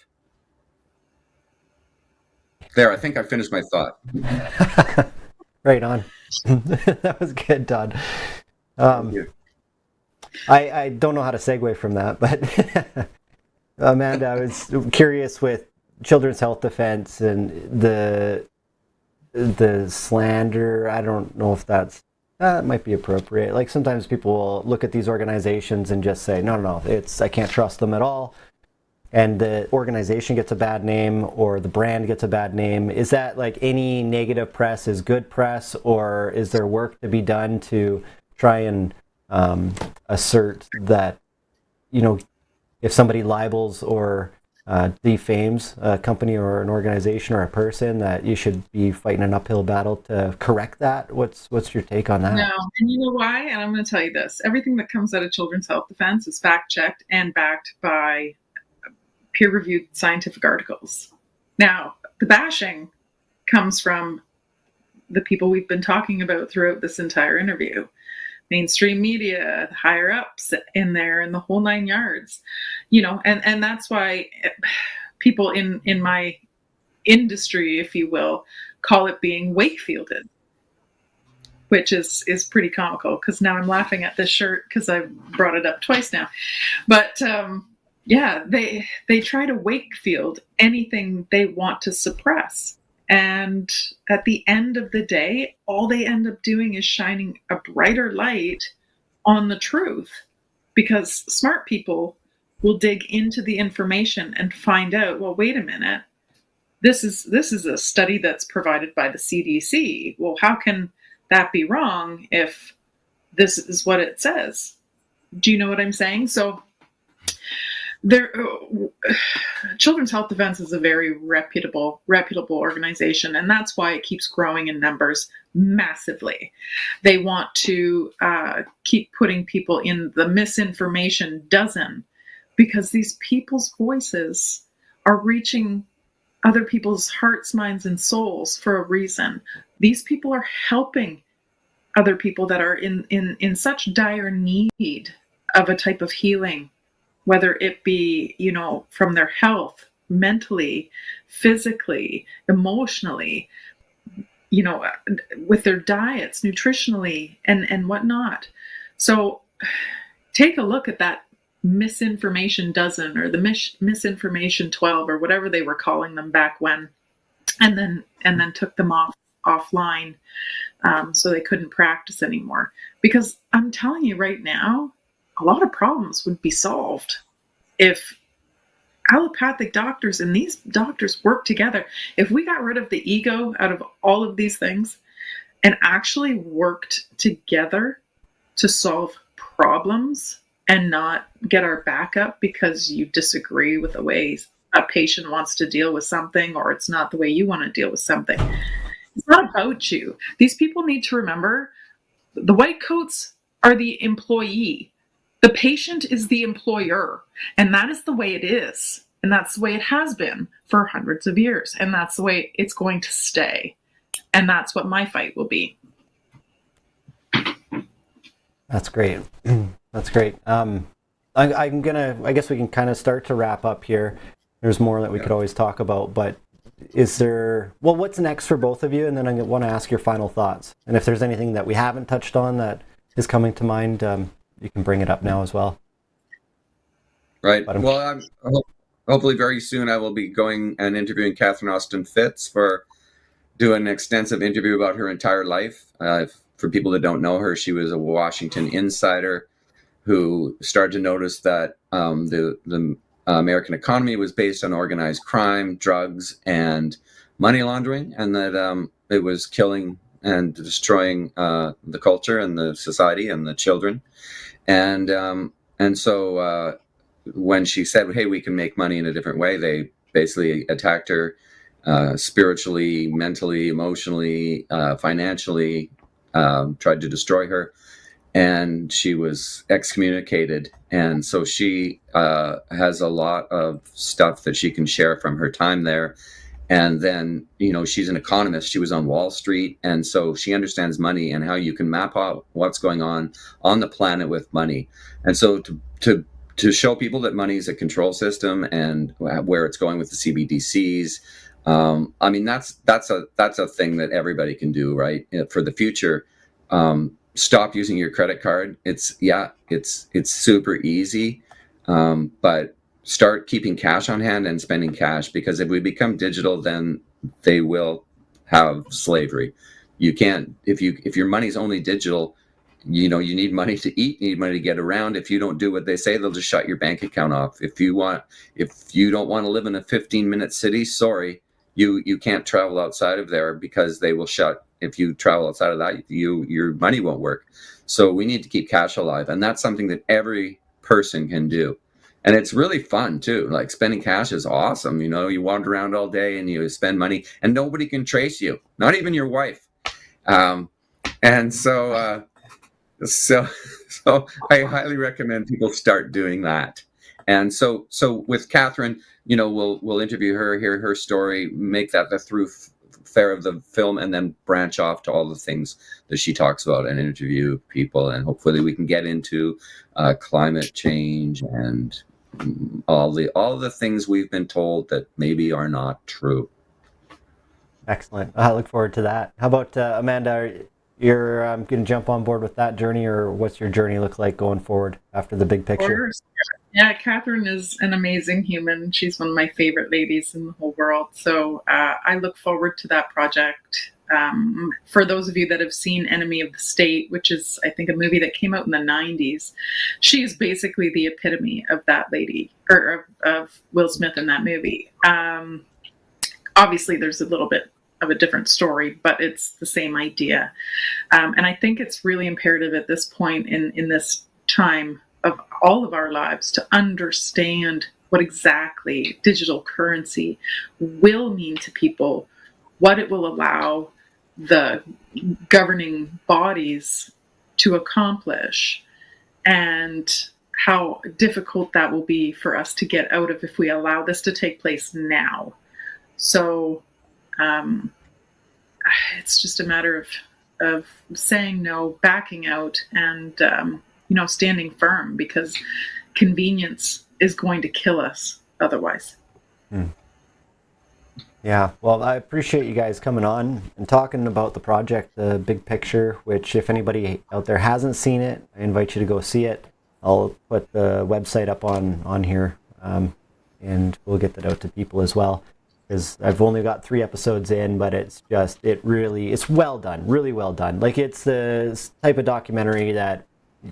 There, I think I finished my thought. Right on. That was good, Todd. Thank you. I don't know how to segue from that, but Amanda, I was curious with Children's Health Defense and the slander. I don't know if that might be appropriate. Like, sometimes people will look at these organizations and just say, no, I can't trust them at all. And the organization gets a bad name, or the brand gets a bad name. Is that like any negative press is good press, or is there work to be done to try and assert that, if somebody libels or defames a company or an organization or a person, that you should be fighting an uphill battle to correct that? What's your take on that? No, and you know why? And I'm going to tell you this. Everything that comes out of Children's Health Defense is fact-checked and backed by peer-reviewed scientific articles. Now, the bashing comes from the people we've been talking about throughout this entire interview. Mainstream media, the higher ups in there, and the whole 9 yards. And that's why people in my industry, if you will, call it being Wakefielded, which is pretty comical, because now I'm laughing at this shirt because I've brought it up twice now. But yeah, they try to Wakefield anything they want to suppress. And at the end of the day, all they end up doing is shining a brighter light on the truth, because smart people will dig into the information and find out, well, wait a minute, this is a study that's provided by the CDC. Well, how can that be wrong if this is what it says? Do you know what I'm saying? So Children's Health Defense is a very reputable organization, and that's why it keeps growing in numbers massively. They want to keep putting people in the misinformation dozen, because these people's voices are reaching other people's hearts, minds, and souls for a reason. These people are helping other people that are in such dire need of a type of healing, whether it be, from their health, mentally, physically, emotionally, with their diets, nutritionally, and whatnot. So take a look at that misinformation dozen, or the misinformation 12, or whatever they were calling them back when, and then took them offline, so they couldn't practice anymore. Because I'm telling you right now, a lot of problems would be solved if allopathic doctors and these doctors work together. If we got rid of the ego out of all of these things and actually worked together to solve problems, and not get our back up because you disagree with the way a patient wants to deal with something, or it's not the way you want to deal with something. It's not about you. These people need to remember, the white coats are the employee. The patient is the employer. And that is the way it is. And that's the way it has been for hundreds of years. And that's the way it's going to stay. And that's what my fight will be. That's great. That's great. I guess we can kind of start to wrap up here. There's more that we could always talk about, but what's next for both of you? And then I want to ask your final thoughts. And if there's anything that we haven't touched on that is coming to mind, you can bring it up now as well. Right. Well, hopefully very soon I will be going and interviewing Catherine Austin Fitz for doing an extensive interview about her entire life. For people that don't know her, she was a Washington insider who started to notice that the American economy was based on organized crime, drugs, and money laundering, and that it was killing and destroying the culture and the society and the children. And so when she said, hey, we can make money in a different way, they basically attacked her spiritually, mentally, emotionally, financially, tried to destroy her. and she was excommunicated. And so she has a lot of stuff that she can share from her time there. And then, she's an economist. She was on Wall Street. And so she understands money and how you can map out what's going on the planet with money. And so to show people that money is a control system and where it's going with the CBDCs, I mean, that's a thing that everybody can do, right? For the future. Stop using your credit card. It's super easy, but start keeping cash on hand and spending cash, because if we become digital, then they will have slavery. You can't, if your money's only digital, you need money to eat, you need money to get around. If you don't do what they say, they'll just shut your bank account off. If you don't want to live in a 15-minute city, sorry, you can't travel outside of there, because they will shut. If you travel outside of that, your money won't work. So we need to keep cash alive, and that's something that every person can do. And it's really fun too. Like, spending cash is awesome. You wander around all day and you spend money, and nobody can trace you, not even your wife. And so I highly recommend people start doing that. And so with Catherine, we'll interview her, hear her story, make that the thoroughfare of the film, and then branch off to all the things that she talks about and interview people. And hopefully we can get into climate change and all the things we've been told that maybe are not true. Excellent. I look forward to that. How about Amanda? You're going to jump on board with that journey, or what's your journey look like going forward after the big picture? Yeah, Catherine is an amazing human. She's one of my favorite ladies in the whole world. So I look forward to that project. For those of you that have seen Enemy of the State, which is, I think, a movie that came out in the 90s, she is basically the epitome of that lady, or of Will Smith in that movie. Obviously, there's a little bit of a different story, but it's the same idea. And I think it's really imperative at this point in this time of all of our lives to understand what exactly digital currency will mean to people, what it will allow the governing bodies to accomplish, and how difficult that will be for us to get out of if we allow this to take place now. So it's just a matter of saying no, backing out, and standing firm, because convenience is going to kill us otherwise. Yeah, well, I appreciate you guys coming on and talking about the project, The Big Picture, which, if anybody out there hasn't seen it, I invite you to go see it. I'll put the website up on here, and we'll get that out to people as well, because I've only got 3 episodes in, but it's well done, really well done. Like, it's the type of documentary that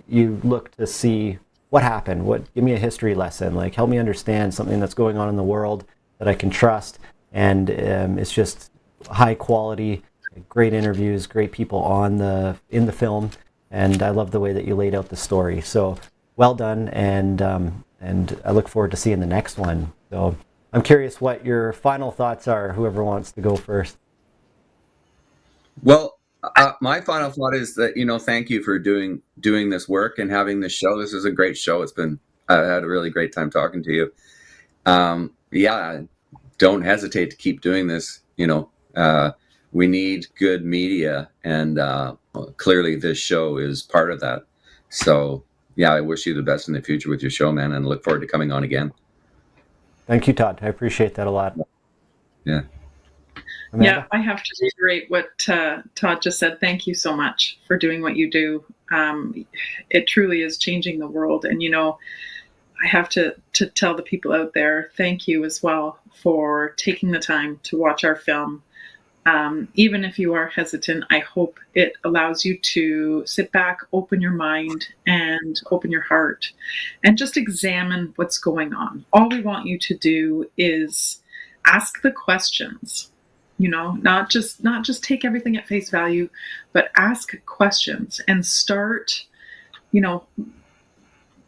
you look to see what happened, give me a history lesson, like, help me understand something that's going on in the world that I can trust. And it's just high quality, great interviews, great people in the film, and I love the way that you laid out the story. So well done, and I look forward to seeing the next one. So I'm curious what your final thoughts are. Whoever wants to go first. Well, my final thought is that thank you for doing this work and having this show. This is a great show. I had a really great time talking to you. Yeah. Don't hesitate to keep doing this. We need good media, and clearly this show is part of that. So yeah, I wish you the best in the future with your show, man, and look forward to coming on again. Thank you, Todd. I appreciate that a lot. Yeah. Amanda? Yeah, I have to reiterate what Todd just said. Thank you so much for doing what you do. It truly is changing the world, and I have to tell the people out there, thank you as well for taking the time to watch our film. Even if you are hesitant, I hope it allows you to sit back, open your mind, and open your heart, and just examine what's going on. All we want you to do is ask the questions, not just take everything at face value, but ask questions and start,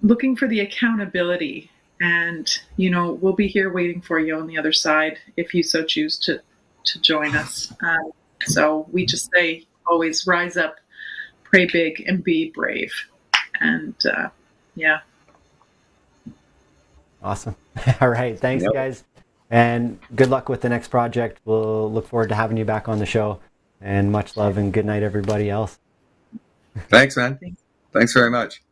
looking for the accountability, and we'll be here waiting for you on the other side if you so choose to join us. So we just say, always rise up, pray big and be brave. And yeah. Awesome. All right. Thanks, Yep. guys. And good luck with the next project. We'll look forward to having you back on the show. And much love and good night, everybody else. Thanks, man. Thanks very much.